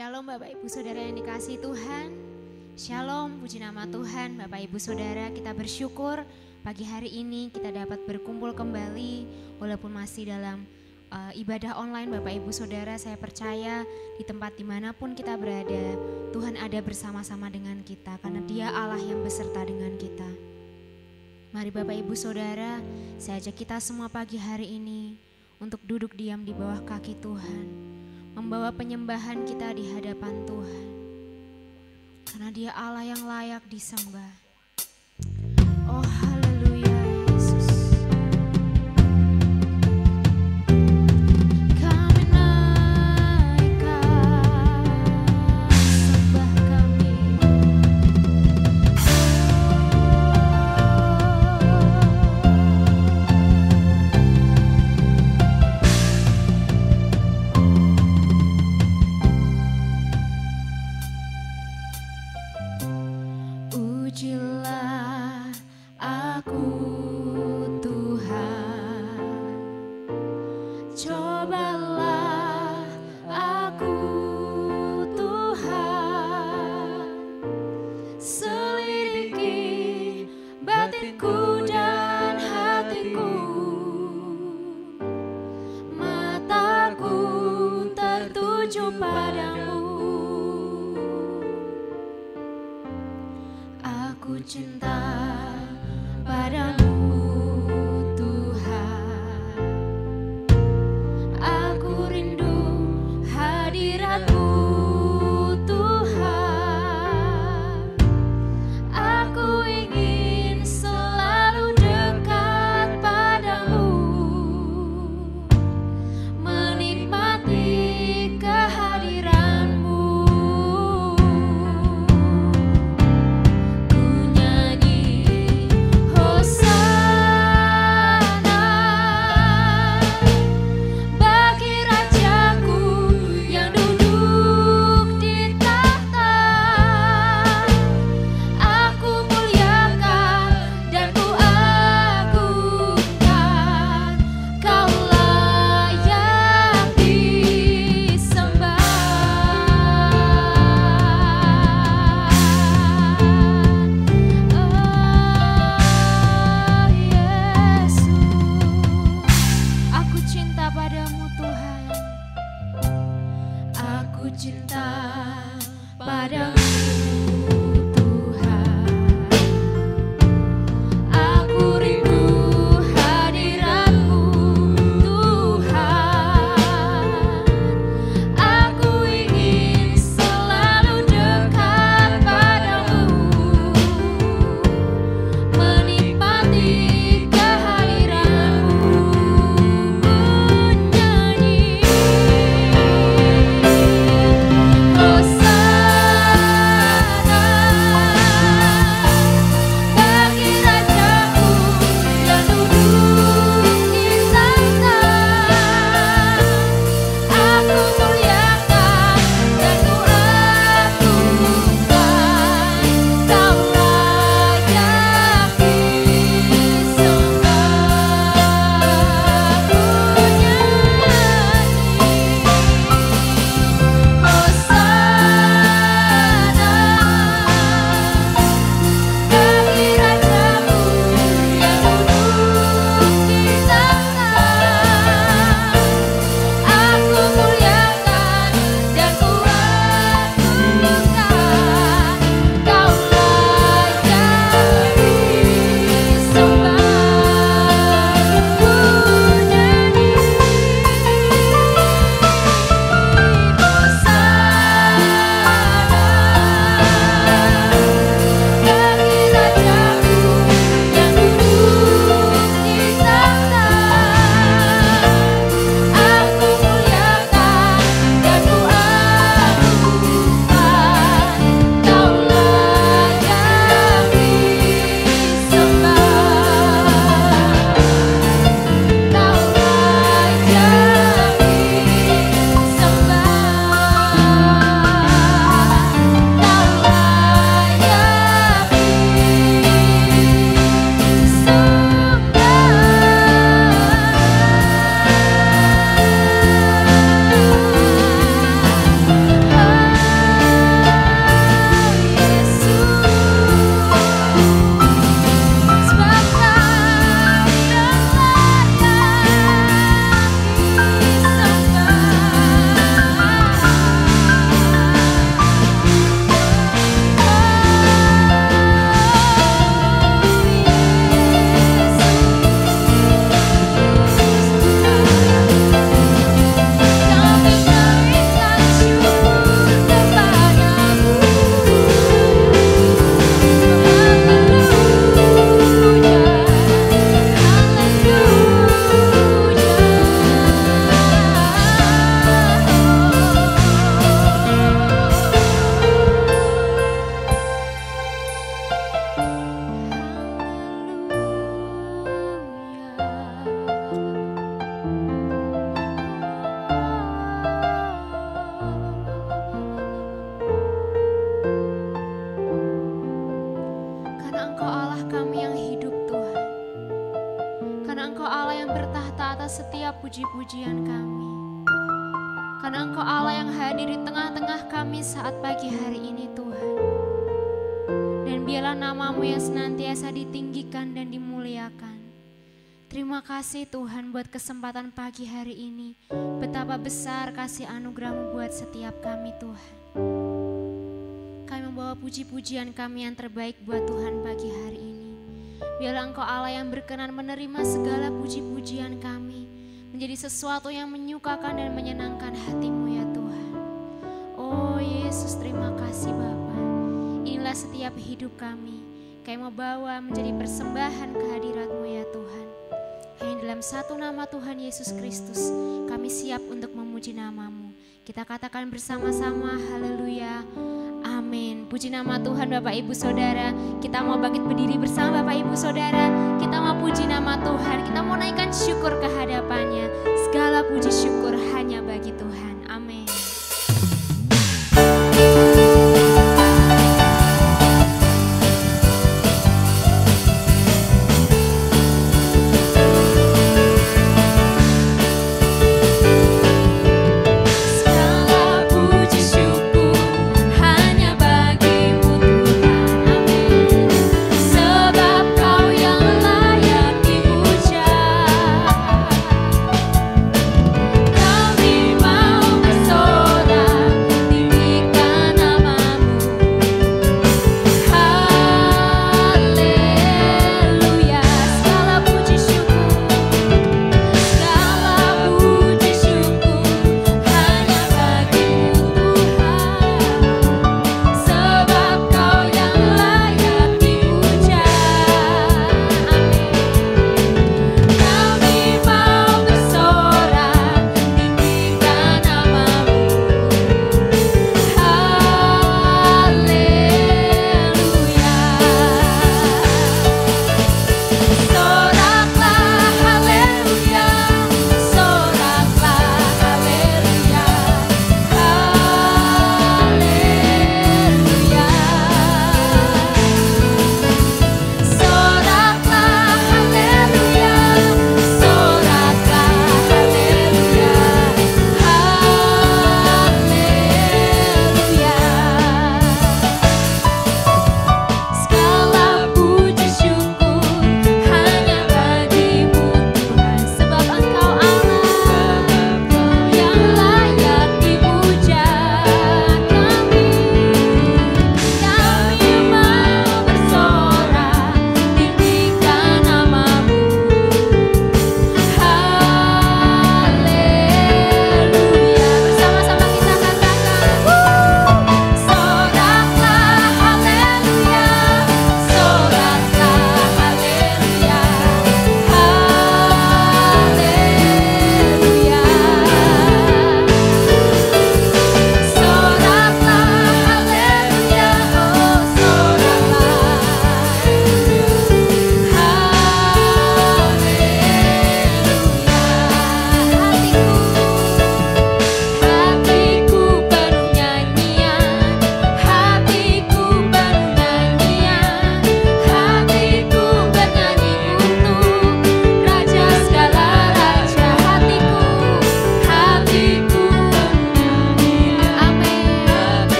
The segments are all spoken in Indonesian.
Shalom Bapak Ibu Saudara yang dikasihi Tuhan. Shalom, puji nama Tuhan. Bapak Ibu Saudara, kita bersyukur pagi hari ini kita dapat berkumpul kembali. Walaupun masih dalam ibadah online, Bapak Ibu Saudara, saya percaya di tempat dimanapun kita berada, Tuhan ada bersama-sama dengan kita, karena Dia Allah yang beserta dengan kita. Mari Bapak Ibu Saudara, saya ajak kita semua pagi hari ini untuk duduk diam di bawah kaki Tuhan, membawa penyembahan kita di hadapan Tuhan, karena Dia Allah yang layak disembah. Oh haleluya Yesus. Kami naikkan sembah kami. Ujilah aku Tuhan, cobalah aku Tuhan, selidiki batinku dan hatiku, mataku tertuju padamu. Aku cinta padamu Tuhan, aku rindu hadirat-Mu Tuhan, aku ingin selalu dekat padamu, menikmati kehadiran-Mu. Ku nyanyi yang bertahta atas setiap puji-pujian kami. Karena Engkau Allah yang hadir di tengah-tengah kami saat pagi hari ini Tuhan. Dan biarlah nama-Mu yang senantiasa ditinggikan dan dimuliakan. Terima kasih Tuhan buat kesempatan pagi hari ini. Betapa besar kasih anugerah-Mu buat setiap kami Tuhan. Kami membawa puji-pujian kami yang terbaik buat Tuhan pagi hari ini. Biarlah Engkau Allah yang berkenan menerima segala puji-pujian kami. Menjadi sesuatu yang menyukakan dan menyenangkan hati-Mu ya Tuhan. Oh Yesus, terima kasih Bapa. Inilah setiap hidup kami. Kami mau bawa menjadi persembahan kehadirat-Mu ya Tuhan. Hanya dalam satu nama Tuhan Yesus Kristus kami siap untuk memuji nama-Mu. Kita katakan bersama-sama haleluya. Amin. Puji nama Tuhan Bapak Ibu Saudara. Kita mau bangkit berdiri bersama Bapak Ibu Saudara. Kita mau puji nama Tuhan. Kita mau naikkan syukur ke hadapannya. Segala puji syukur hanya bagi Tuhan. Amin.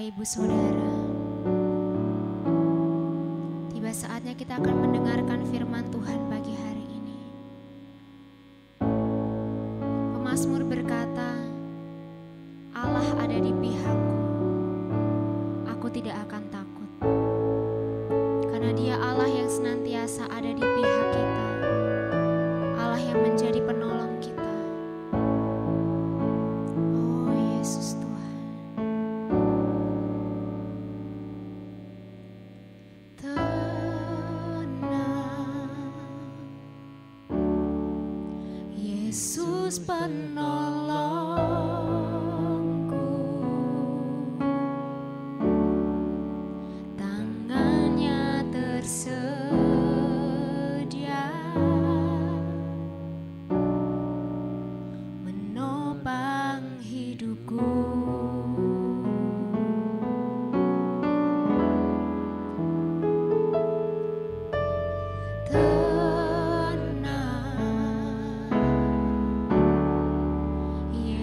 Ibu Saudara, tiba saatnya kita akan mendengarkan firman Tuhan pagi hari ini. Pemazmur berkata, Allah ada di pihakku, aku tidak akan takut. Karena Dia Allah yang senantiasa ada di pihak kita, Allah yang menjadi penolong kita. Oh Yesus Tuhan. Tenang, Yesus penolongku, tangannya tersedia menopang hidupku.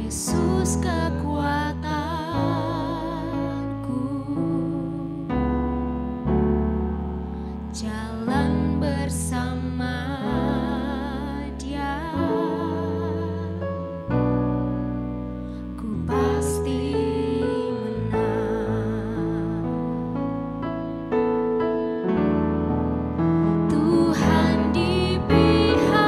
Yesus kekuatanku, jalan bersama Dia, ku pasti menang. Tuhan di pihakku,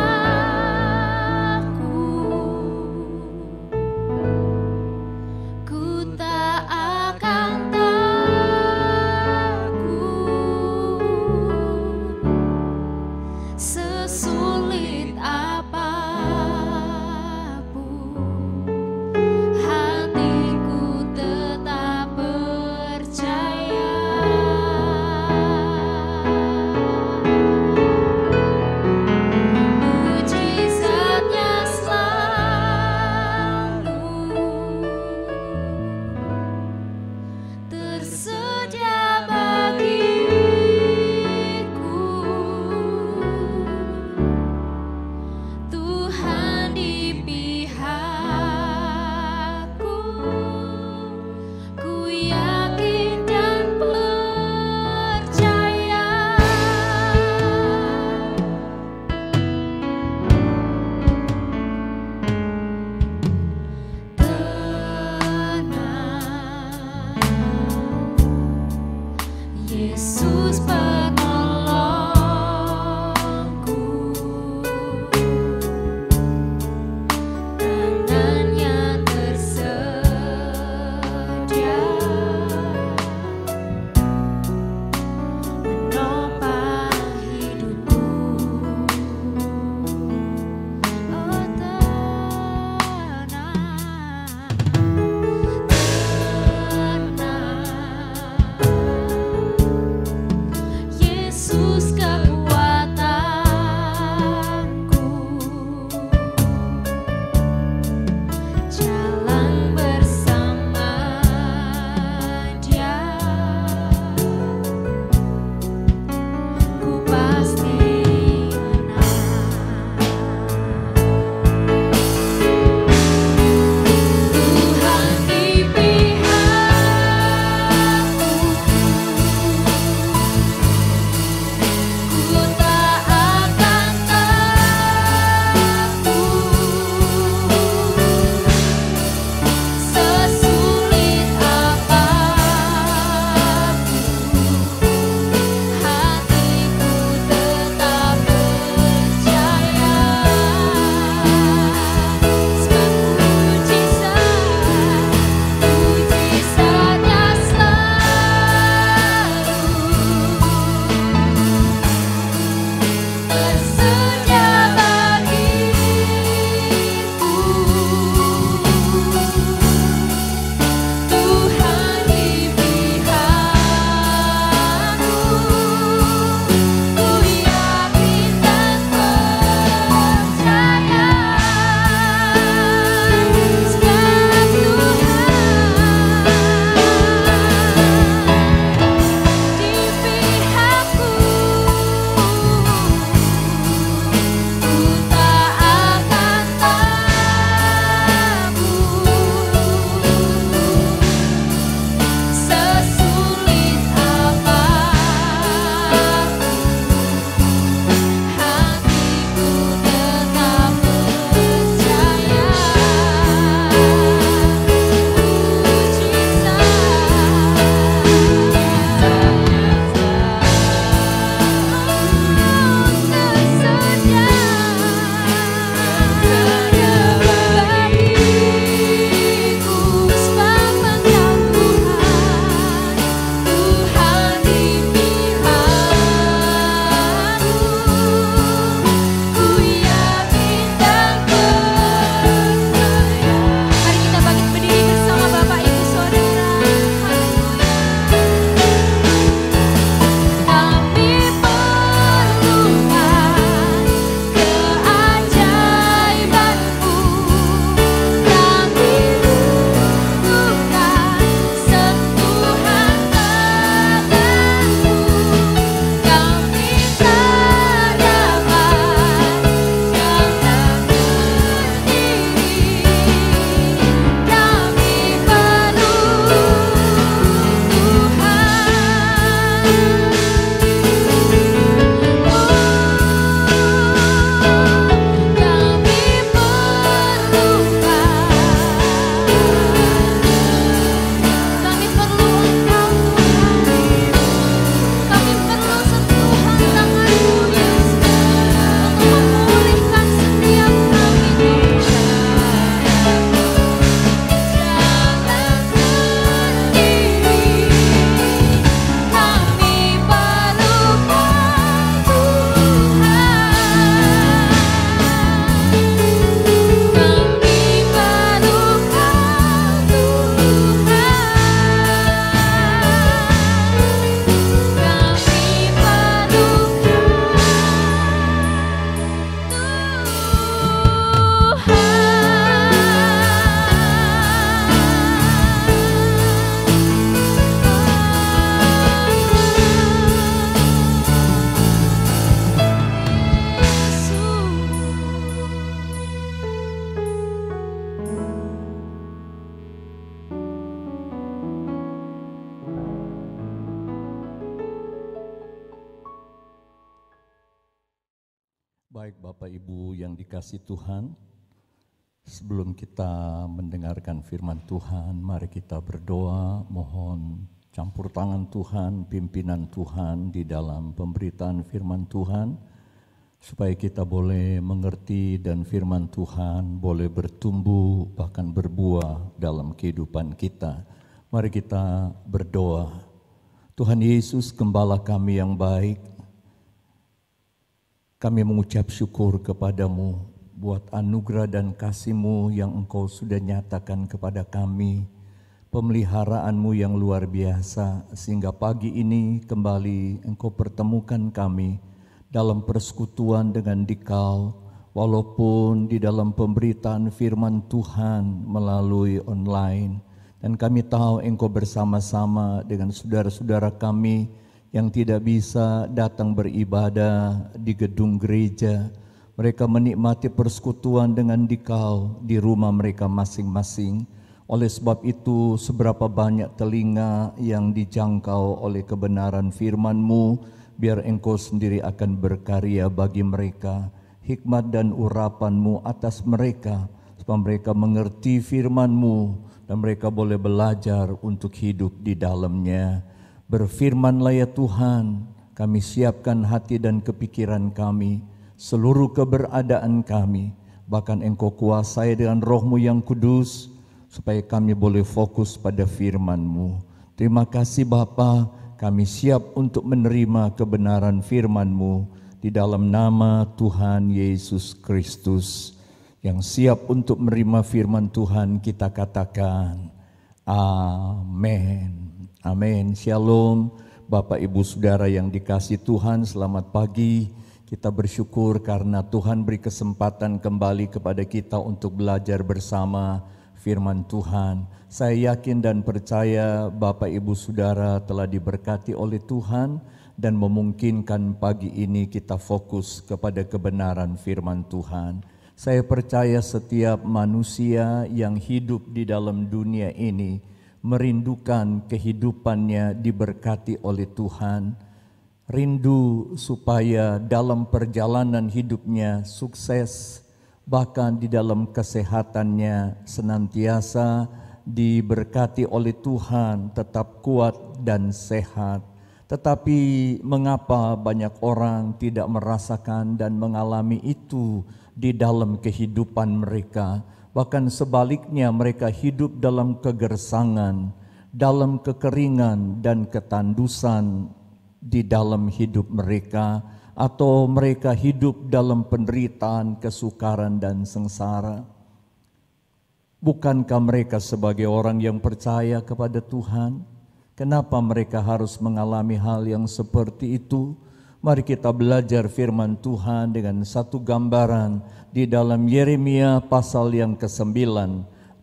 Baik Bapak Ibu yang dikasihi Tuhan, sebelum kita mendengarkan firman Tuhan, mari kita berdoa mohon campur tangan Tuhan, pimpinan Tuhan di dalam pemberitaan firman Tuhan, supaya kita boleh mengerti dan firman Tuhan boleh bertumbuh bahkan berbuah dalam kehidupan kita. Mari kita berdoa. Tuhan Yesus, Gembala kami yang baik, kami mengucap syukur kepadamu buat anugerah dan kasih-Mu yang Engkau sudah nyatakan kepada kami, pemeliharaanmu yang luar biasa, sehingga pagi ini kembali Engkau pertemukan kami dalam persekutuan dengan dikau, walaupun di dalam pemberitaan firman Tuhan melalui online. Dan kami tahu Engkau bersama-sama dengan saudara-saudara kami yang tidak bisa datang beribadah di gedung gereja. Mereka menikmati persekutuan dengan dikau di rumah mereka masing-masing. Oleh sebab itu, seberapa banyak telinga yang dijangkau oleh kebenaran firman-Mu, biar Engkau sendiri akan berkarya bagi mereka, hikmat dan urapan-Mu atas mereka, supaya mereka mengerti firman-Mu dan mereka boleh belajar untuk hidup di dalamnya. Berfirmanlah ya Tuhan, kami siapkan hati dan kepikiran kami, seluruh keberadaan kami, bahkan Engkau kuasai dengan Roh-Mu yang kudus, supaya kami boleh fokus pada firman-Mu. Terima kasih Bapa, kami siap untuk menerima kebenaran firman-Mu di dalam nama Tuhan Yesus Kristus. Yang siap untuk menerima firman Tuhan kita katakan, amin. Amin. Shalom Bapak Ibu Saudara yang dikasihi Tuhan, selamat pagi. Kita bersyukur karena Tuhan beri kesempatan kembali kepada kita untuk belajar bersama firman Tuhan. Saya yakin dan percaya Bapak Ibu Saudara telah diberkati oleh Tuhan dan memungkinkan pagi ini kita fokus kepada kebenaran firman Tuhan. Saya percaya setiap manusia yang hidup di dalam dunia ini merindukan kehidupannya diberkati oleh Tuhan, rindu supaya dalam perjalanan hidupnya sukses, bahkan di dalam kesehatannya senantiasa diberkati oleh Tuhan, tetap kuat dan sehat. Tetapi mengapa banyak orang tidak merasakan dan mengalami itu di dalam kehidupan mereka? Bahkan sebaliknya mereka hidup dalam kegersangan, dalam kekeringan dan ketandusan di dalam hidup mereka, atau mereka hidup dalam penderitaan, kesukaran dan sengsara. Bukankah mereka sebagai orang yang percaya kepada Tuhan? Kenapa mereka harus mengalami hal yang seperti itu? Mari kita belajar firman Tuhan dengan satu gambaran di dalam Yeremia pasal yang ke-9,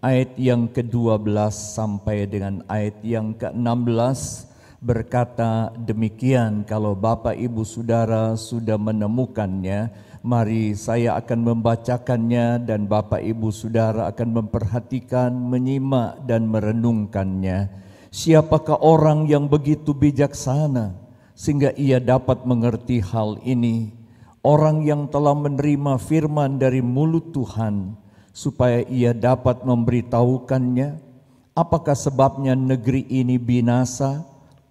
ayat yang ke-12 sampai dengan ayat yang ke-16, berkata demikian. Kalau Bapak Ibu Saudara sudah menemukannya, mari saya akan membacakannya dan Bapak Ibu Saudara akan memperhatikan, menyimak dan merenungkannya. Siapakah orang yang begitu bijaksana sehingga ia dapat mengerti hal ini? Orang yang telah menerima firman dari mulut Tuhan, supaya ia dapat memberitahukannya. Apakah sebabnya negeri ini binasa,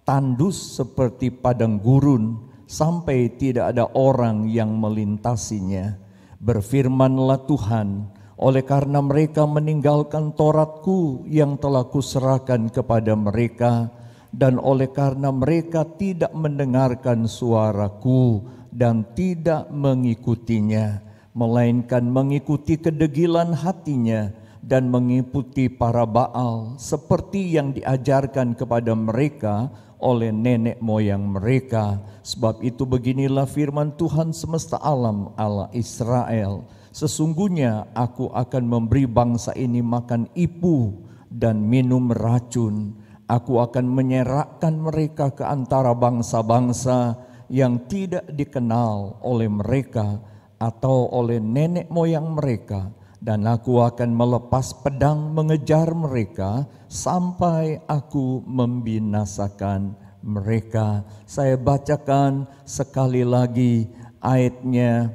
tandus seperti padang gurun, sampai tidak ada orang yang melintasinya? Berfirmanlah Tuhan, oleh karena mereka meninggalkan Tauratku yang telah kuserahkan kepada mereka, dan oleh karena mereka tidak mendengarkan suaraku dan tidak mengikutinya, melainkan mengikuti kedegilan hatinya dan mengikuti para Baal, seperti yang diajarkan kepada mereka oleh nenek moyang mereka. Sebab itu beginilah firman Tuhan semesta alam, Allah Israel, sesungguhnya aku akan memberi bangsa ini makan ipu dan minum racun. Aku akan menyerahkan mereka ke antara bangsa-bangsa yang tidak dikenal oleh mereka atau oleh nenek moyang mereka, dan aku akan melepas pedang mengejar mereka sampai aku membinasakan mereka. Saya bacakan sekali lagi ayatnya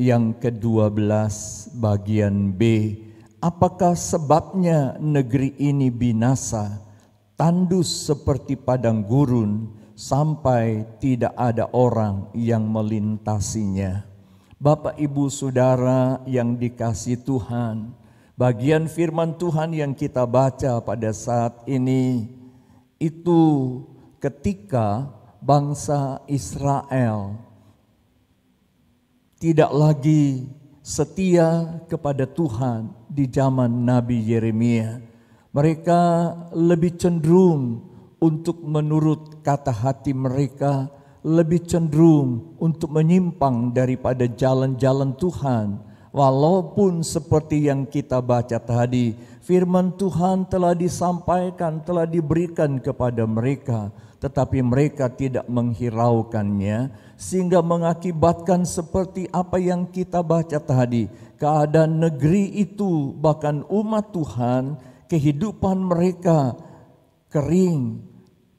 yang ke-12 bagian B. Apakah sebabnya negeri ini binasa, tandus seperti padang gurun, sampai tidak ada orang yang melintasinya? Bapak, Ibu, Saudara yang dikasihi Tuhan, bagian firman Tuhan yang kita baca pada saat ini itu ketika bangsa Israel tidak lagi setia kepada Tuhan di zaman Nabi Yeremia. Mereka lebih cenderung untuk menurut kata hati mereka, lebih cenderung untuk menyimpang daripada jalan-jalan Tuhan. Walaupun seperti yang kita baca tadi, firman Tuhan telah disampaikan, telah diberikan kepada mereka, tetapi mereka tidak menghiraukannya, sehingga mengakibatkan seperti apa yang kita baca tadi. Keadaan negeri itu, bahkan umat Tuhan, kehidupan mereka kering,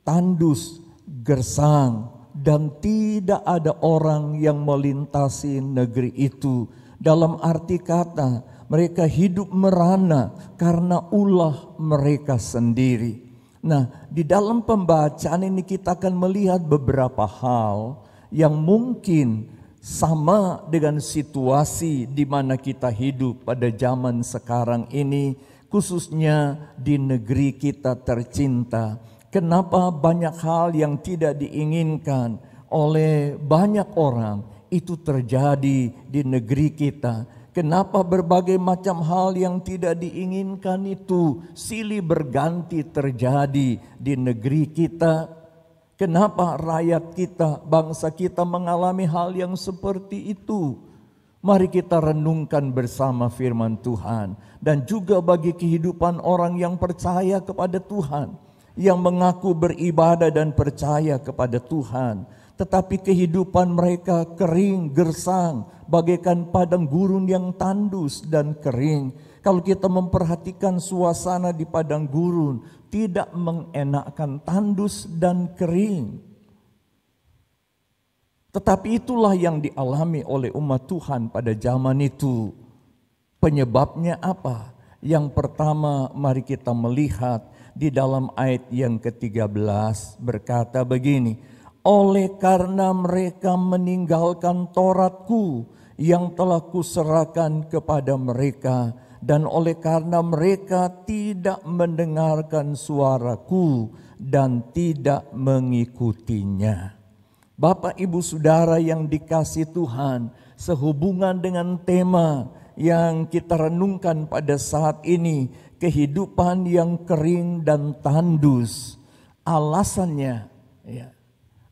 tandus, gersang, dan tidak ada orang yang melintasi negeri itu. Dalam arti kata, mereka hidup merana karena ulah mereka sendiri. Nah, di dalam pembacaan ini kita akan melihat beberapa hal yang mungkin sama dengan situasi di mana kita hidup pada zaman sekarang ini, khususnya di negeri kita tercinta. Kenapa banyak hal yang tidak diinginkan oleh banyak orang itu terjadi di negeri kita? Kenapa berbagai macam hal yang tidak diinginkan itu silih berganti terjadi di negeri kita? Kenapa rakyat kita, bangsa kita mengalami hal yang seperti itu? Mari kita renungkan bersama firman Tuhan. Dan juga bagi kehidupan orang yang percaya kepada Tuhan, yang mengaku beribadah dan percaya kepada Tuhan, tetapi kehidupan mereka kering, gersang, bagaikan padang gurun yang tandus dan kering. Kalau kita memperhatikan suasana di padang gurun, tidak mengenakkan, tandus dan kering. Tetapi itulah yang dialami oleh umat Tuhan pada zaman itu. Penyebabnya apa? Yang pertama, mari kita melihat di dalam ayat yang ke-13 berkata begini, oleh karena mereka meninggalkan Tauratku yang telah kuserahkan kepada mereka, dan oleh karena mereka tidak mendengarkan suaraku dan tidak mengikutinya. Bapak, Ibu, Saudara yang dikasihi Tuhan, sehubungan dengan tema yang kita renungkan pada saat ini, kehidupan yang kering dan tandus. Alasannya,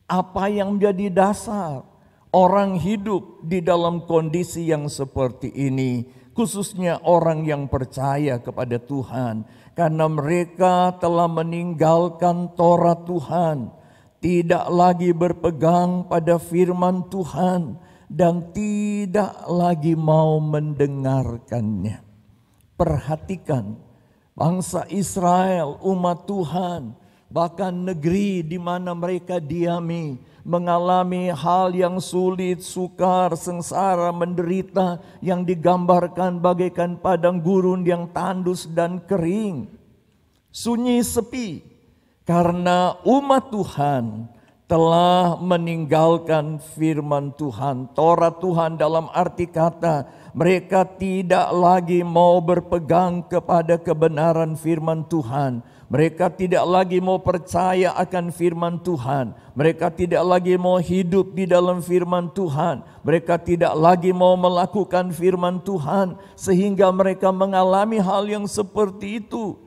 apa yang menjadi dasar orang hidup di dalam kondisi yang seperti ini, khususnya orang yang percaya kepada Tuhan, karena mereka telah meninggalkan Taurat Tuhan, tidak lagi berpegang pada firman Tuhan, dan tidak lagi mau mendengarkannya. Perhatikan, bangsa Israel, umat Tuhan, bahkan negeri di mana mereka diami, mengalami hal yang sulit, sukar, sengsara, menderita, yang digambarkan bagaikan padang gurun yang tandus dan kering, sunyi sepi, karena umat Tuhan telah meninggalkan firman Tuhan, Taurat Tuhan. Dalam arti kata, mereka tidak lagi mau berpegang kepada kebenaran firman Tuhan. Mereka tidak lagi mau percaya akan firman Tuhan. Mereka tidak lagi mau hidup di dalam firman Tuhan. Mereka tidak lagi mau melakukan firman Tuhan, sehingga mereka mengalami hal yang seperti itu.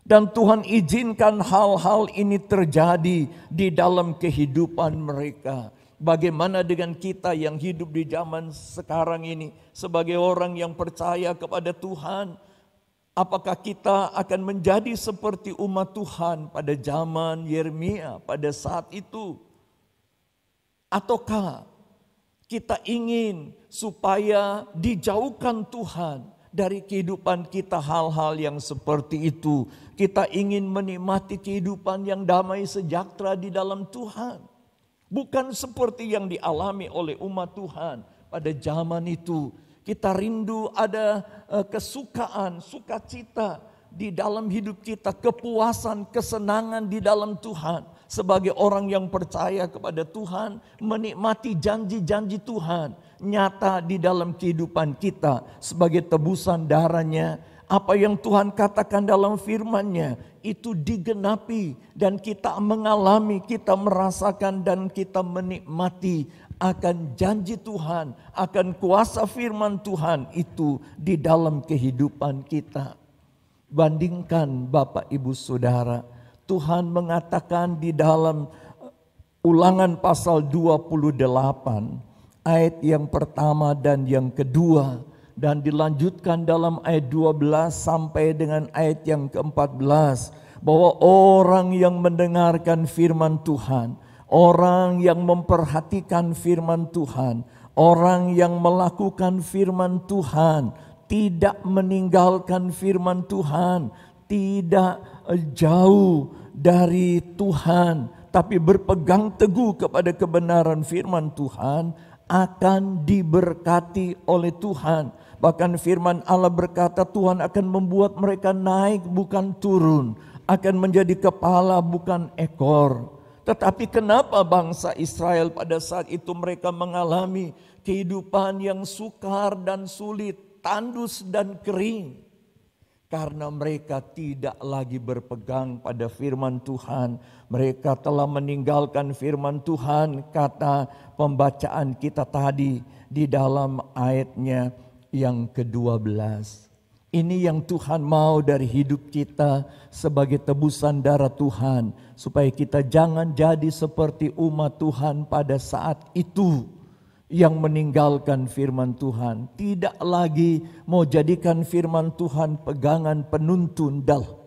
Dan Tuhan izinkan hal-hal ini terjadi di dalam kehidupan mereka. Bagaimana dengan kita yang hidup di zaman sekarang ini sebagai orang yang percaya kepada Tuhan? Apakah kita akan menjadi seperti umat Tuhan pada zaman Yeremia pada saat itu? Ataukah kita ingin supaya dijauhkan Tuhan dari kehidupan kita hal-hal yang seperti itu? Kita ingin menikmati kehidupan yang damai sejahtera di dalam Tuhan. Bukan seperti yang dialami oleh umat Tuhan pada zaman itu. Kita rindu ada kesukaan, sukacita di dalam hidup kita, kepuasan, kesenangan di dalam Tuhan. Sebagai orang yang percaya kepada Tuhan, menikmati janji-janji Tuhan nyata di dalam kehidupan kita sebagai tebusan darahnya. Apa yang Tuhan katakan dalam firman-Nya itu digenapi dan kita mengalami, kita merasakan dan kita menikmati akan janji Tuhan, akan kuasa firman Tuhan itu di dalam kehidupan kita. Bandingkan Bapak Ibu Saudara, Tuhan mengatakan di dalam Ulangan pasal 28 ayat yang pertama dan yang kedua, dan dilanjutkan dalam ayat 12 sampai dengan ayat yang ke-14, bahwa orang yang mendengarkan firman Tuhan, orang yang memperhatikan firman Tuhan, orang yang melakukan firman Tuhan, tidak meninggalkan firman Tuhan, tidak jauh dari Tuhan, tapi berpegang teguh kepada kebenaran firman Tuhan, akan diberkati oleh Tuhan. Bahkan firman Allah berkata, Tuhan akan membuat mereka naik bukan turun, akan menjadi kepala bukan ekor. Tetapi kenapa bangsa Israel pada saat itu mereka mengalami kehidupan yang sukar dan sulit, tandus dan kering? Karena mereka tidak lagi berpegang pada firman Tuhan. Mereka telah meninggalkan firman Tuhan, kata pembacaan kita tadi di dalam ayatnya yang ke-12. Ini yang Tuhan mau dari hidup kita sebagai tebusan darah Tuhan, supaya kita jangan jadi seperti umat Tuhan pada saat itu yang meninggalkan firman Tuhan, tidak lagi mau jadikan firman Tuhan pegangan penuntun dalam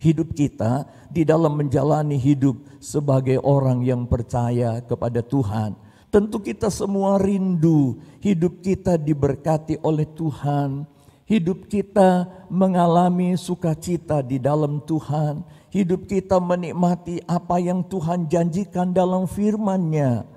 hidup kita di dalam menjalani hidup sebagai orang yang percaya kepada Tuhan. Tentu kita semua rindu hidup kita diberkati oleh Tuhan, hidup kita mengalami sukacita di dalam Tuhan, hidup kita menikmati apa yang Tuhan janjikan dalam firman-Nya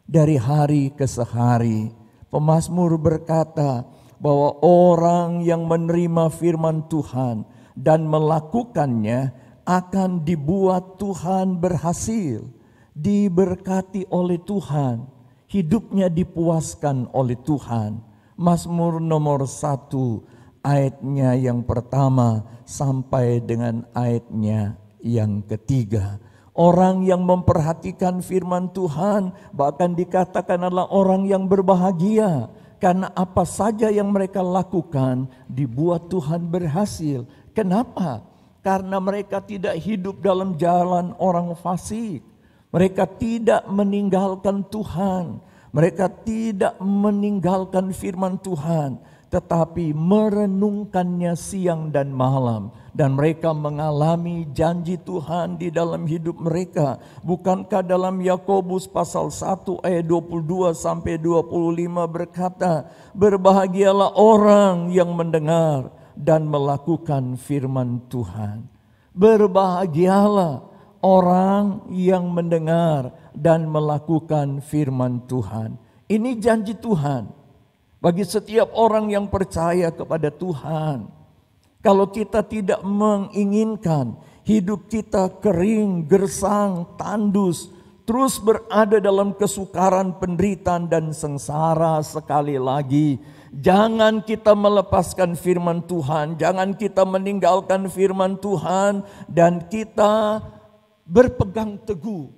dari hari ke hari. Pemazmur berkata bahwa orang yang menerima firman Tuhan dan melakukannya akan dibuat Tuhan berhasil, diberkati oleh Tuhan, hidupnya dipuaskan oleh Tuhan. Mazmur nomor 1 ayatnya yang pertama sampai dengan ayatnya yang ketiga. Orang yang memperhatikan firman Tuhan bahkan dikatakan adalah orang yang berbahagia, karena apa saja yang mereka lakukan dibuat Tuhan berhasil. Kenapa? Karena mereka tidak hidup dalam jalan orang fasik. Mereka tidak meninggalkan Tuhan. Mereka tidak meninggalkan firman Tuhan, tetapi merenungkannya siang dan malam. Dan mereka mengalami janji Tuhan di dalam hidup mereka. Bukankah dalam Yakobus pasal 1 ayat 22 sampai 25 berkata, berbahagialah orang yang mendengar dan melakukan firman Tuhan. Berbahagialah orang yang mendengar dan melakukan firman Tuhan. Ini janji Tuhan bagi setiap orang yang percaya kepada Tuhan. Kalau kita tidak menginginkan hidup kita kering, gersang, tandus, terus berada dalam kesukaran, penderitaan dan sengsara, sekali lagi, jangan kita melepaskan firman Tuhan, jangan kita meninggalkan firman Tuhan, dan kita berpegang teguh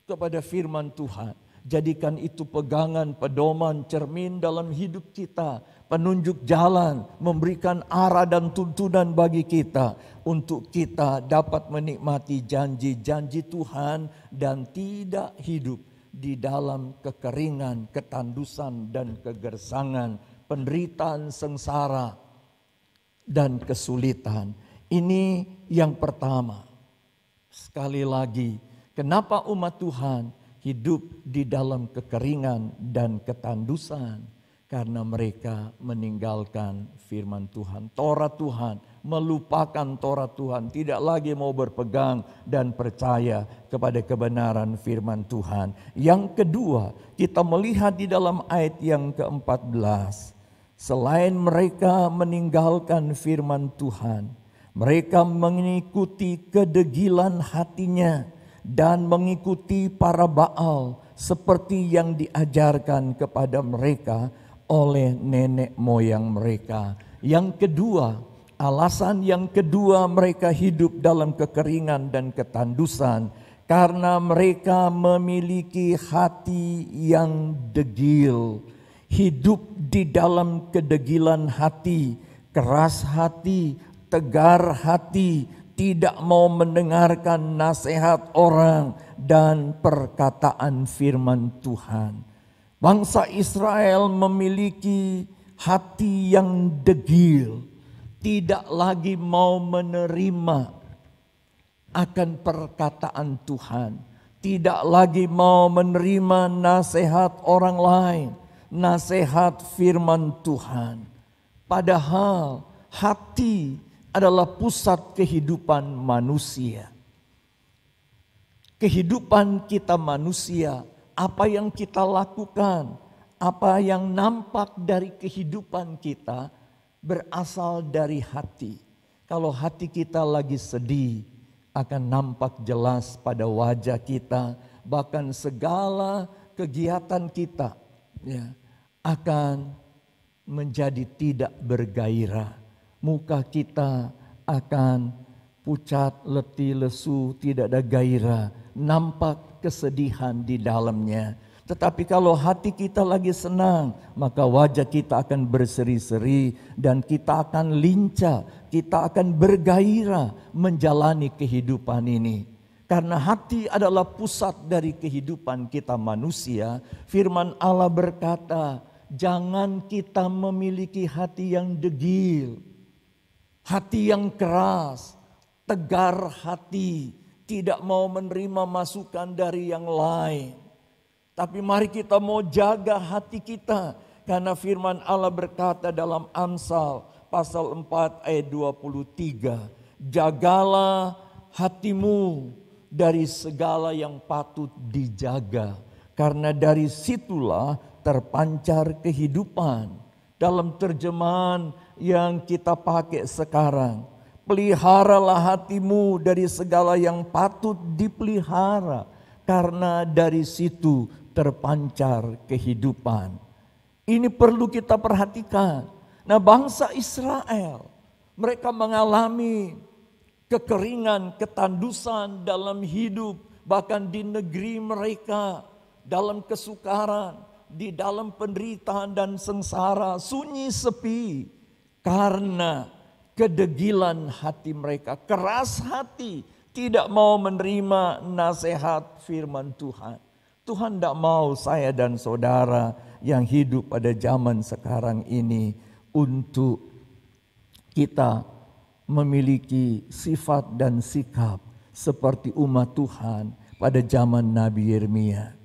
kepada firman Tuhan. Jadikan itu pegangan, pedoman, cermin dalam hidup kita, penunjuk jalan, memberikan arah dan tuntunan bagi kita untuk kita dapat menikmati janji-janji Tuhan dan tidak hidup di dalam kekeringan, ketandusan dan kegersangan, penderitaan, sengsara dan kesulitan. Ini yang pertama. Sekali lagi, kenapa umat Tuhan hidup di dalam kekeringan dan ketandusan? karena mereka meninggalkan firman Tuhan. Taurat Tuhan, melupakan Taurat Tuhan, tidak lagi mau berpegang dan percaya kepada kebenaran firman Tuhan. Yang kedua, kita melihat di dalam ayat yang ke-14, selain mereka meninggalkan firman Tuhan, mereka mengikuti kedegilan hatinya dan mengikuti para Baal seperti yang diajarkan kepada mereka oleh nenek moyang mereka. Yang kedua, alasan yang kedua mereka hidup dalam kekeringan dan ketandusan karena mereka memiliki hati yang degil. Hidup di dalam kedegilan hati, keras hati, tegar hati, tidak mau mendengarkan nasihat orang dan perkataan firman Tuhan. Bangsa Israel memiliki hati yang degil, tidak lagi mau menerima akan perkataan Tuhan, tidak lagi mau menerima nasihat orang lain, nasihat firman Tuhan. Padahal hati adalah pusat kehidupan manusia. Kehidupan kita manusia, apa yang kita lakukan, apa yang nampak dari kehidupan kita berasal dari hati. Kalau hati kita lagi sedih, akan nampak jelas pada wajah kita, bahkan segala kegiatan kita akan menjadi tidak bergairah. Muka kita akan pucat, letih, lesu, tidak ada gairah, nampak kesedihan di dalamnya. Tetapi kalau hati kita lagi senang, maka wajah kita akan berseri-seri dan kita akan lincah, kita akan bergairah menjalani kehidupan ini. Karena hati adalah pusat dari kehidupan kita manusia. Firman Allah berkata, jangan kita memiliki hati yang degil, hati yang keras, tegar hati, tidak mau menerima masukan dari yang lain. Tapi mari kita mau jaga hati kita. Karena firman Allah berkata dalam Amsal pasal 4 ayat 23. Jagalah hatimu dari segala yang patut dijaga. Karena dari situlah terpancar kehidupan. Dalam terjemahan yang kita pakai sekarang, peliharalah hatimu dari segala yang patut dipelihara, karena dari situ terpancar kehidupan. Ini perlu kita perhatikan. Nah, bangsa Israel, mereka mengalami kekeringan, ketandusan dalam hidup, bahkan di negeri mereka, dalam kesukaran, di dalam penderitaan dan sengsara, sunyi sepi, karena kedegilan hati mereka, keras hati, tidak mau menerima nasihat firman Tuhan. Tuhan tidak mau saya dan saudara yang hidup pada zaman sekarang ini untuk kita memiliki sifat dan sikap seperti umat Tuhan pada zaman Nabi Yeremia.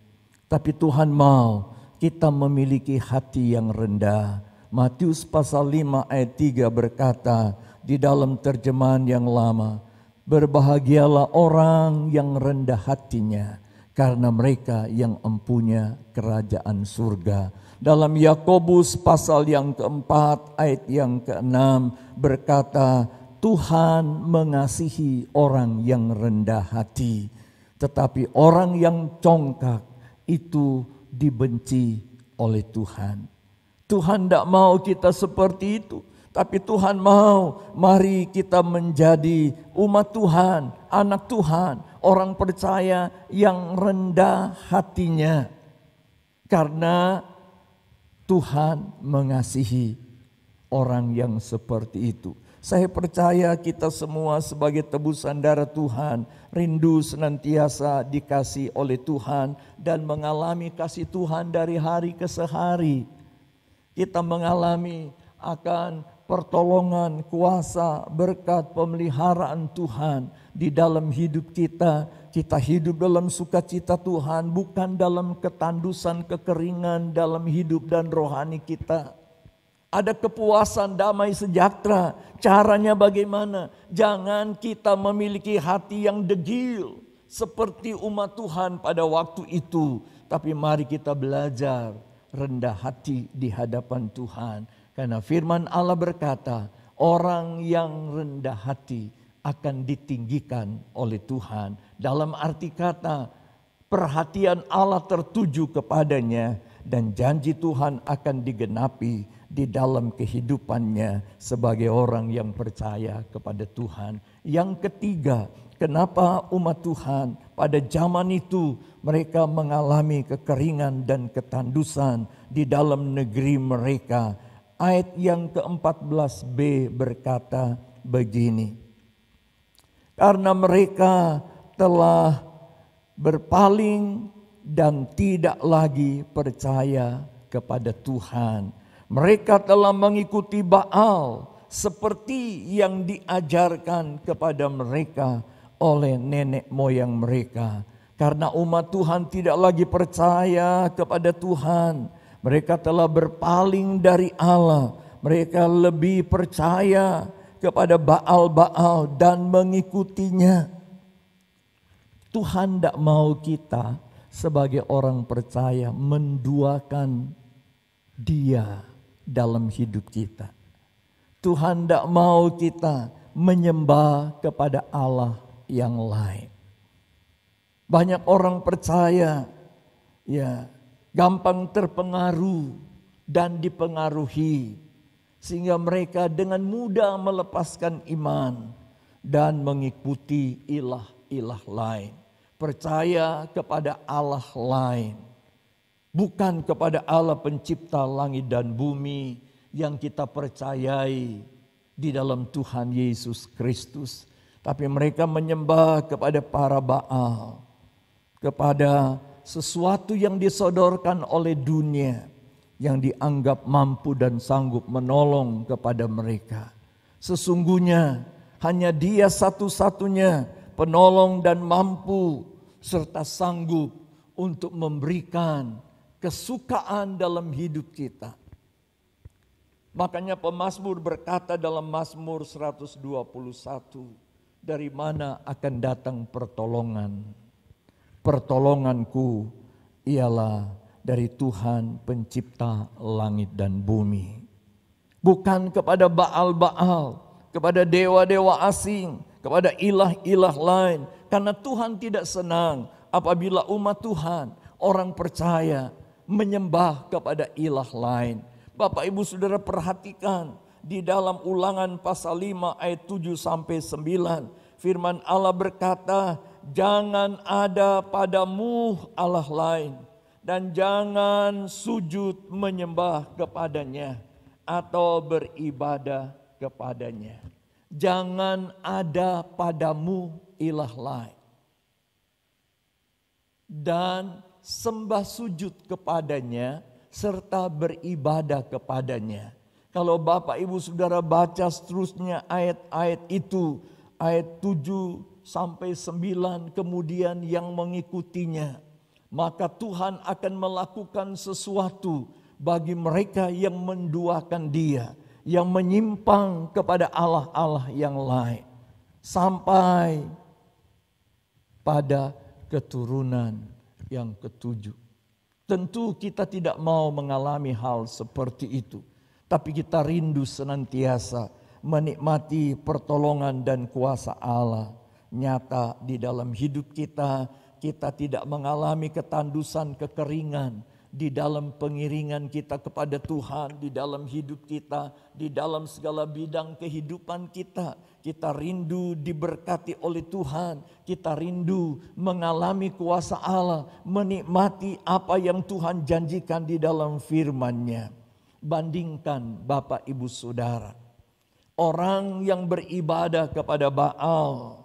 Tapi Tuhan mau kita memiliki hati yang rendah. Matius pasal 5 ayat 3 berkata di dalam terjemahan yang lama, berbahagialah orang yang rendah hatinya, karena mereka yang empunya kerajaan surga. Dalam Yakobus pasal yang keempat ayat yang keenam berkata, Tuhan mengasihi orang yang rendah hati, tetapi orang yang congkak itu dibenci oleh Tuhan. Tuhan tidak mau kita seperti itu. Tapi Tuhan mau, mari kita menjadi umat Tuhan, anak Tuhan, orang percaya yang rendah hatinya. Karena Tuhan mengasihi orang yang seperti itu. Saya percaya kita semua sebagai tebusan darah Tuhan, rindu senantiasa dikasih oleh Tuhan dan mengalami kasih Tuhan dari hari ke hari. Kita mengalami akan pertolongan, kuasa, berkat, pemeliharaan Tuhan di dalam hidup kita. Kita hidup dalam sukacita Tuhan, bukan dalam ketandusan, kekeringan dalam hidup dan rohani kita. Ada kepuasan, damai sejahtera. Caranya bagaimana? Jangan kita memiliki hati yang degil seperti umat Tuhan pada waktu itu. Tapi mari kita belajar rendah hati di hadapan Tuhan. Karena firman Allah berkata, orang yang rendah hati akan ditinggikan oleh Tuhan. Dalam arti kata, perhatian Allah tertuju kepadanya dan janji Tuhan akan digenapi di dalam kehidupannya sebagai orang yang percaya kepada Tuhan. Yang ketiga, kenapa umat Tuhan pada zaman itu mereka mengalami kekeringan dan ketandusan di dalam negeri mereka. Ayat yang ke-14b berkata begini. Karena mereka telah berpaling dan tidak lagi percaya kepada Tuhan. Mereka telah mengikuti Baal seperti yang diajarkan kepada mereka oleh nenek moyang mereka. Karena umat Tuhan tidak lagi percaya kepada Tuhan, mereka telah berpaling dari Allah. Mereka lebih percaya kepada Baal-Baal dan mengikutinya. Tuhan tidak mau kita sebagai orang percaya menduakan Dia dalam hidup kita. Tuhan tidak mau kita menyembah kepada Allah yang lain. Banyak orang percaya gampang terpengaruh dan dipengaruhi sehingga mereka dengan mudah melepaskan iman dan mengikuti ilah-ilah lain. Percaya kepada Allah lain, bukan kepada Allah pencipta langit dan bumi yang kita percayai di dalam Tuhan Yesus Kristus. Tapi mereka menyembah kepada para Baal, kepada sesuatu yang disodorkan oleh dunia yang dianggap mampu dan sanggup menolong kepada mereka. Sesungguhnya hanya Dia satu-satunya penolong dan mampu serta sanggup untuk memberikan kesukaan dalam hidup kita. Makanya pemazmur berkata dalam Mazmur 121, dari mana akan datang pertolongan? Pertolonganku ialah dari Tuhan pencipta langit dan bumi. Bukan kepada Baal-Baal, kepada dewa-dewa asing, kepada ilah-ilah lain. Karena Tuhan tidak senang apabila umat Tuhan, orang percaya, menyembah kepada ilah lain. Bapak Ibu Saudara perhatikan di dalam Ulangan pasal 5 ayat 7 sampai 9. Firman Allah berkata, jangan ada padamu Allah lain dan jangan sujud menyembah kepadanya atau beribadah kepadanya. Jangan ada padamu ilah lain dan sembah sujud kepadanya serta beribadah kepadanya. Kalau Bapak Ibu Saudara baca seterusnya ayat-ayat itu, ayat 7 sampai 9 kemudian yang mengikutinya, maka Tuhan akan melakukan sesuatu bagi mereka yang menduakan Dia, yang menyimpang kepada Allah-Allah yang lain, sampai pada keturunan yang ketujuh. Tentu kita tidak mau mengalami hal seperti itu, tapi kita rindu senantiasa menikmati pertolongan dan kuasa Allah nyata di dalam hidup kita. Kita tidak mengalami ketandusan, kekeringan di dalam pengiringan kita kepada Tuhan, di dalam hidup kita, di dalam segala bidang kehidupan kita. Kita rindu diberkati oleh Tuhan, kita rindu mengalami kuasa Allah, menikmati apa yang Tuhan janjikan di dalam firman-Nya. Bandingkan Bapak Ibu Saudara, orang yang beribadah kepada Baal,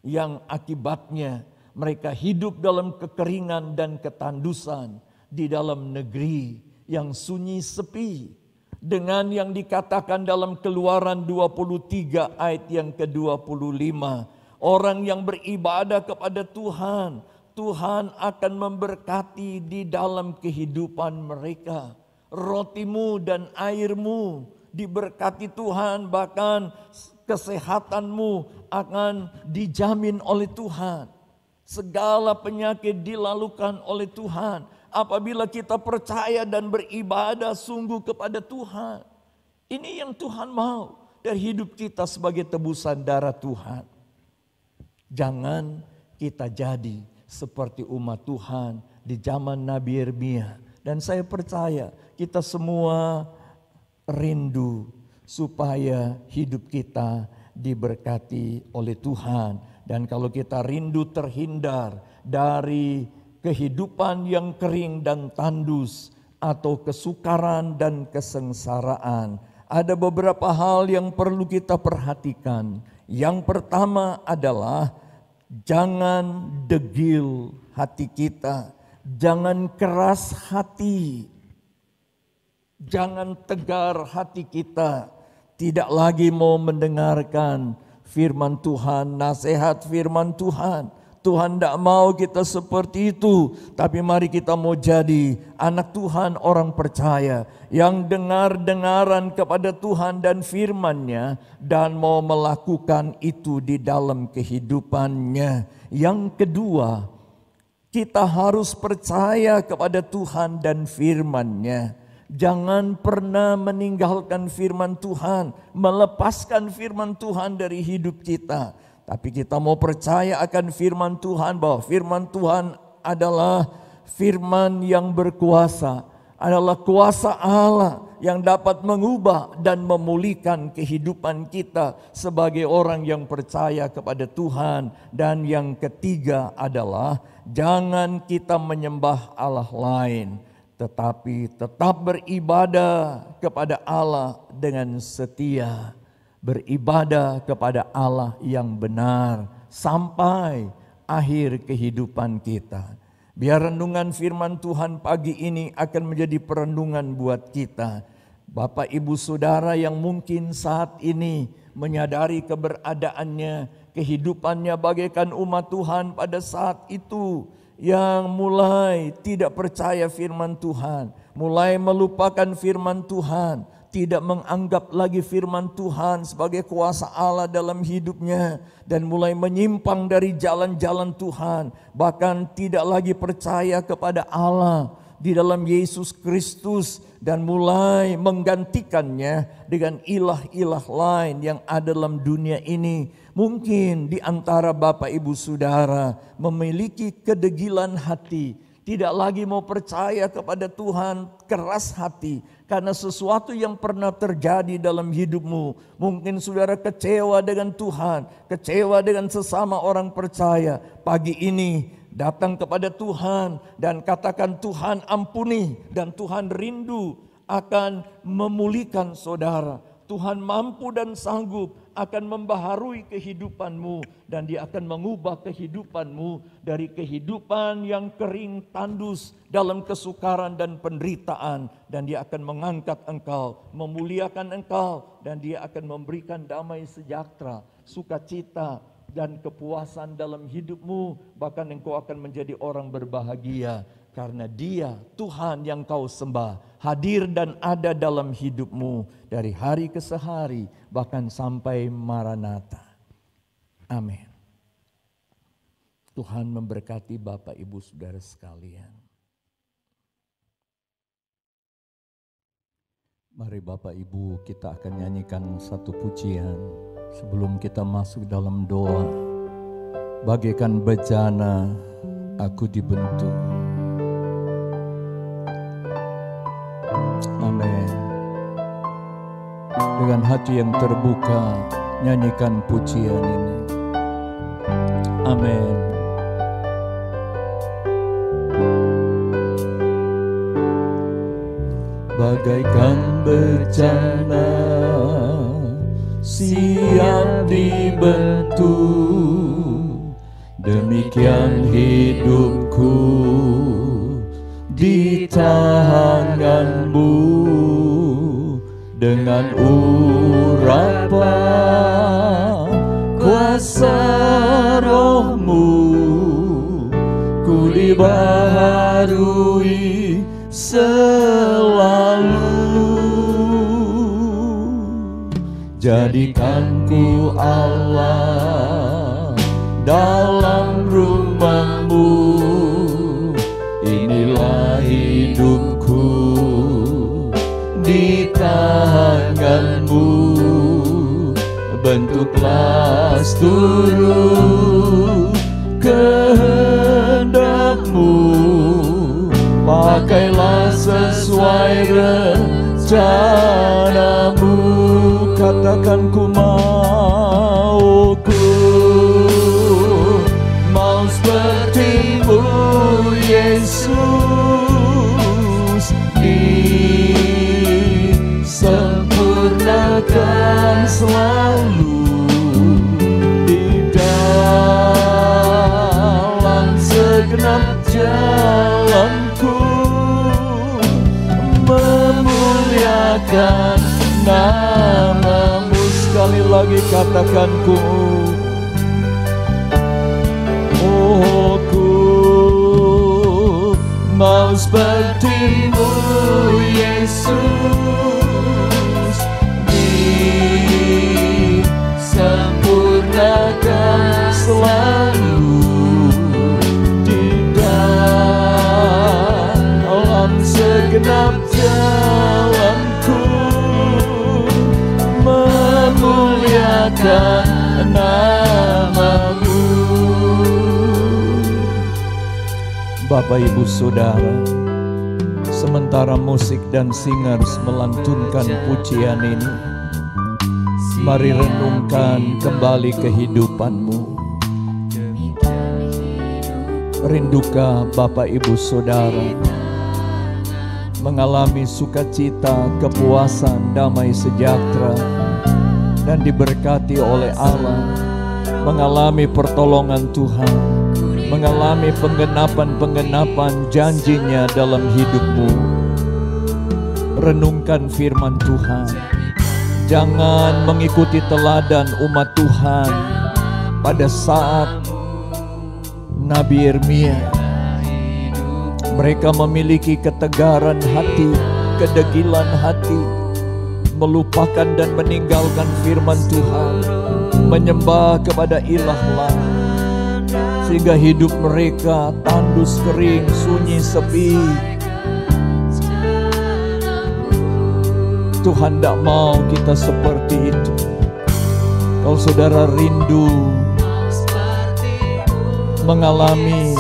yang akibatnya mereka hidup dalam kekeringan dan ketandusan di dalam negeri yang sunyi sepi, dengan yang dikatakan dalam Keluaran 23 ayat yang ke-25. Orang yang beribadah kepada Tuhan, Tuhan akan memberkati di dalam kehidupan mereka. Rotimu dan airmu diberkati Tuhan, bahkan kesehatanmu akan dijamin oleh Tuhan. Segala penyakit dilalukan oleh Tuhan apabila kita percaya dan beribadah sungguh kepada Tuhan. Ini yang Tuhan mau dari hidup kita sebagai tebusan darah Tuhan. Jangan kita jadi seperti umat Tuhan di zaman Nabi Yeremia. Dan saya percaya kita semua rindu supaya hidup kita diberkati oleh Tuhan. Dan kalau kita rindu terhindar dari kehidupan yang kering dan tandus atau kesukaran dan kesengsaraan, ada beberapa hal yang perlu kita perhatikan. Yang pertama adalah jangan degil hati kita, jangan keras hati, jangan tegar hati kita, tidak lagi mau mendengarkan firman Tuhan, nasihat firman Tuhan. Tuhan tidak mau kita seperti itu, tapi mari kita mau jadi anak Tuhan, orang percaya yang dengar-dengaran kepada Tuhan dan firman-Nya dan mau melakukan itu di dalam kehidupannya. Yang kedua, kita harus percaya kepada Tuhan dan firman-Nya. Jangan pernah meninggalkan firman Tuhan, melepaskan firman Tuhan dari hidup kita. Tapi kita mau percaya akan firman Tuhan, bahwa firman Tuhan adalah firman yang berkuasa, adalah kuasa Allah yang dapat mengubah dan memulihkan kehidupan kita sebagai orang yang percaya kepada Tuhan. Dan yang ketiga adalah jangan kita menyembah Allah lain, tetapi tetap beribadah kepada Allah dengan setia. Beribadah kepada Allah yang benar sampai akhir kehidupan kita. Biar renungan firman Tuhan pagi ini akan menjadi perenungan buat kita. Bapak Ibu Saudara yang mungkin saat ini menyadari keberadaannya, kehidupannya bagaikan umat Tuhan pada saat itu, yang mulai tidak percaya firman Tuhan, mulai melupakan firman Tuhan, tidak menganggap lagi firman Tuhan sebagai kuasa Allah dalam hidupnya, dan mulai menyimpang dari jalan-jalan Tuhan, bahkan tidak lagi percaya kepada Allah di dalam Yesus Kristus, dan mulai menggantikannya dengan ilah-ilah lain yang ada dalam dunia ini. Mungkin di antara Bapak Ibu Saudara memiliki kedegilan hati, tidak lagi mau percaya kepada Tuhan, keras hati karena sesuatu yang pernah terjadi dalam hidupmu. Mungkin saudara kecewa dengan Tuhan, kecewa dengan sesama orang percaya. Pagi ini datang kepada Tuhan dan katakan, Tuhan ampuni, dan Tuhan rindu akan memulihkan saudara. Tuhan mampu dan sanggup akan membaharui kehidupanmu, dan Dia akan mengubah kehidupanmu dari kehidupan yang kering tandus dalam kesukaran dan penderitaan, dan Dia akan mengangkat engkau, memuliakan engkau, dan Dia akan memberikan damai sejahtera, sukacita dan kepuasan dalam hidupmu. Bahkan engkau akan menjadi orang berbahagia karena Dia, Tuhan yang kau sembah, hadir dan ada dalam hidupmu dari hari ke hari, bahkan sampai Maranatha. Amin. Tuhan memberkati Bapak Ibu Saudara sekalian. Mari Bapak Ibu, kita akan nyanyikan satu pujian sebelum kita masuk dalam doa. Bagaikan bejana aku dibentuk. Amin. Dengan hati yang terbuka, nyanyikan pujian ini. Amin. Bagaikan bejana siap dibentuk, demikian hidupku di tangan-Mu. dengan urapan kuasa roh-Mu, ku dibaharui selalu. Jadikan ku Allah dalam rumah-Mu, inilah hidupku di tangan-Mu. Bentuklah seluruh kehendak-Mu, pakailah sesuai rencana-Mu. Katakan ku mau seperti-Mu Yesus, disempurnakan selalu di dalam segenap jalanku, memuliakan nama-Mu. Sekali lagi katakan ku mau seperti-Mu Yesus, disempurnakan selalu di dalam segenap jalanku, memuliakan nama-Mu. Bapak Ibu Saudara, sementara musik dan singers melantunkan pujian ini, mari renungkan kembali kehidupan-Mu. Rindukah Bapak Ibu Saudara mengalami sukacita, kepuasan, damai sejahtera, dan diberkati oleh Allah, mengalami pertolongan Tuhan, mengalami penggenapan janjinya dalam hidupmu? Renungkan firman Tuhan. Jangan mengikuti teladan umat Tuhan pada saat Nabi Yeremia. Mereka memiliki ketegaran hati, kedegilan hati, melupakan dan meninggalkan firman Tuhan, menyembah kepada ilah lain, sehingga hidup mereka tandus, kering, sunyi, sepi. Tuhan tidak mau kita seperti itu. Kalau saudara rindu mengalami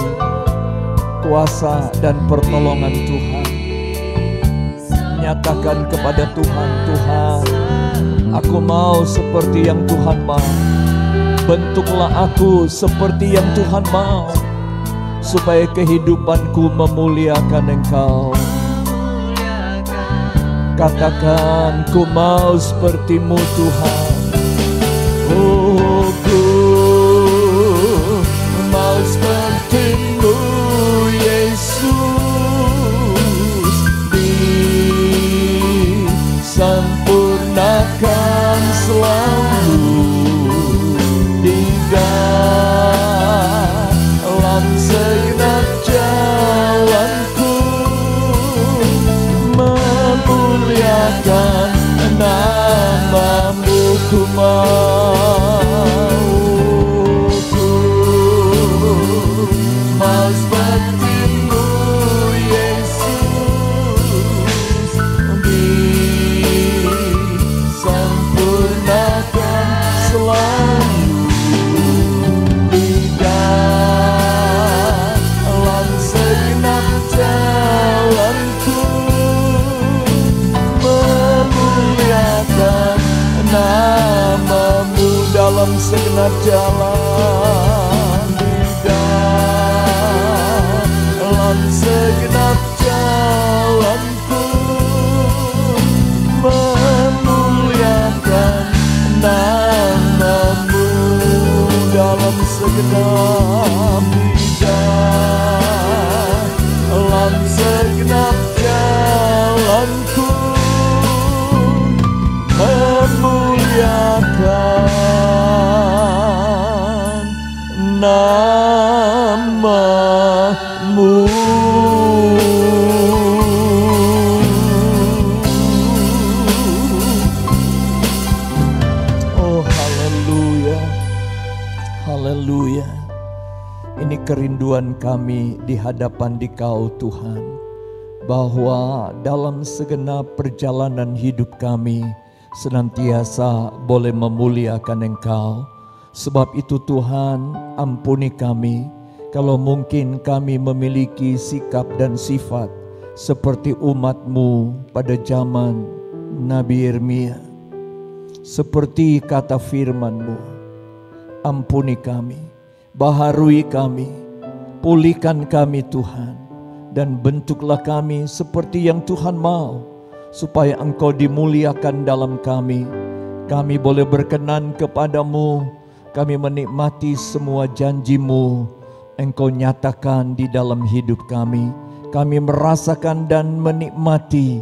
kuasa dan pertolongan Tuhan, nyatakan kepada Tuhan, Tuhan, aku mau seperti yang Tuhan mau. Bentuklah aku seperti yang Tuhan mau, supaya kehidupanku memuliakan Engkau. Katakan, ku mau seperti-Mu Tuhan. Oh, ku mau seperti-Mu Yesus, disempurnakan selalu di dalam segenap jalanku, memuliakan nama-Mu. Ku mau seperti-Mu Yesus, disempurnakan selalu di dalam segenap jalanku, memuliakan nama-Mu dalam segenap jalan, di dalam segenap jalanku, memuliakan nama-Mu dalam segenap, di dalam segenap jalanku, Haleluya. Ini kerinduan kami di hadapan Dikau Tuhan, bahwa dalam segenap perjalanan hidup kami senantiasa boleh memuliakan Engkau. Sebab itu Tuhan, ampuni kami kalau mungkin kami memiliki sikap dan sifat seperti umat-Mu pada zaman Nabi Yeremia. Seperti kata firman-Mu, ampuni kami, baharui kami, pulihkan kami Tuhan, dan bentuklah kami seperti yang Tuhan mau, supaya Engkau dimuliakan dalam kami. Kami boleh berkenan kepadamu, kami menikmati semua janji-Mu, Engkau nyatakan di dalam hidup kami. Kami merasakan dan menikmati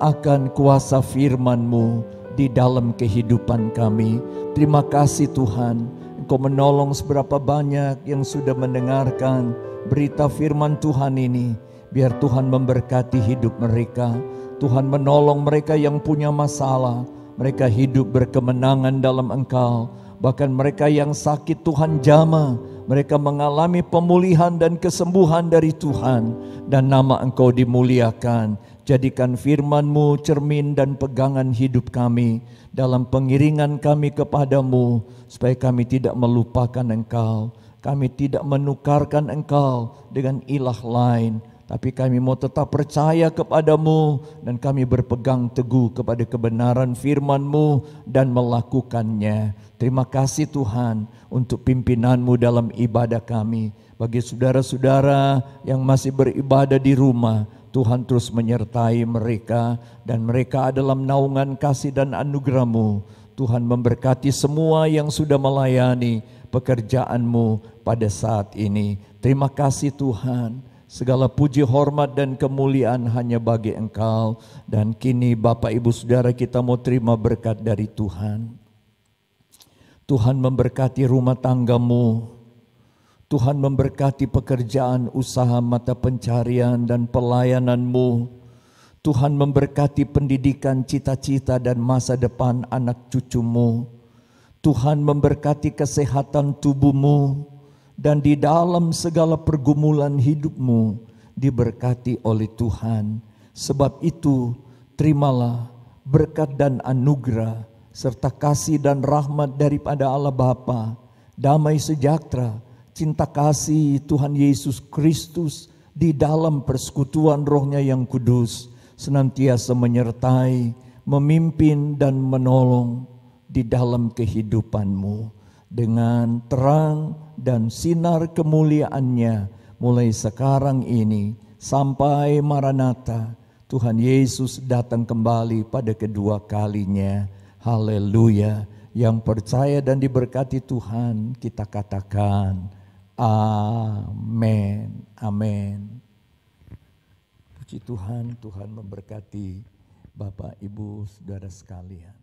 akan kuasa firman-Mu di dalam kehidupan kami. Terima kasih Tuhan, Engkau menolong seberapa banyak yang sudah mendengarkan berita firman Tuhan ini. Biar Tuhan memberkati hidup mereka. Tuhan menolong mereka yang punya masalah. Mereka hidup berkemenangan dalam Engkau. Bahkan mereka yang sakit Tuhan jamah, mereka mengalami pemulihan dan kesembuhan dari Tuhan, dan nama Engkau dimuliakan. Jadikan firman-Mu cermin dan pegangan hidup kami dalam pengiringan kami kepadamu, supaya kami tidak melupakan Engkau, kami tidak menukarkan Engkau dengan ilah lain, tapi kami mau tetap percaya kepadamu, dan kami berpegang teguh kepada kebenaran firman-Mu dan melakukannya. Terima kasih Tuhan untuk pimpinan-Mu dalam ibadah kami. Bagi saudara-saudara yang masih beribadah di rumah, Tuhan terus menyertai mereka, dan mereka dalam naungan kasih dan anugerah-Mu. Tuhan memberkati semua yang sudah melayani pekerjaan-Mu pada saat ini. Terima kasih Tuhan. Segala puji, hormat, dan kemuliaan hanya bagi Engkau. Dan kini Bapak Ibu Saudara kita mau terima berkat dari Tuhan. Tuhan memberkati rumah tanggamu. Tuhan memberkati pekerjaan, usaha, mata pencarian, dan pelayananmu. Tuhan memberkati pendidikan, cita-cita, dan masa depan anak cucumu. Tuhan memberkati kesehatan tubuhmu, dan di dalam segala pergumulan hidupmu diberkati oleh Tuhan. Sebab itu terimalah berkat dan anugerah serta kasih dan rahmat daripada Allah Bapa, damai sejahtera, cinta kasih Tuhan Yesus Kristus di dalam persekutuan Roh-Nya yang kudus senantiasa menyertai, memimpin, dan menolong di dalam kehidupanmu dengan terang dan sinar kemuliaan-Nya mulai sekarang ini sampai Maranatha. Tuhan Yesus datang kembali pada kedua kalinya. Haleluya. Yang percaya dan diberkati Tuhan, kita katakan amin. Amin. Puji Tuhan, Tuhan memberkati Bapak Ibu Saudara sekalian.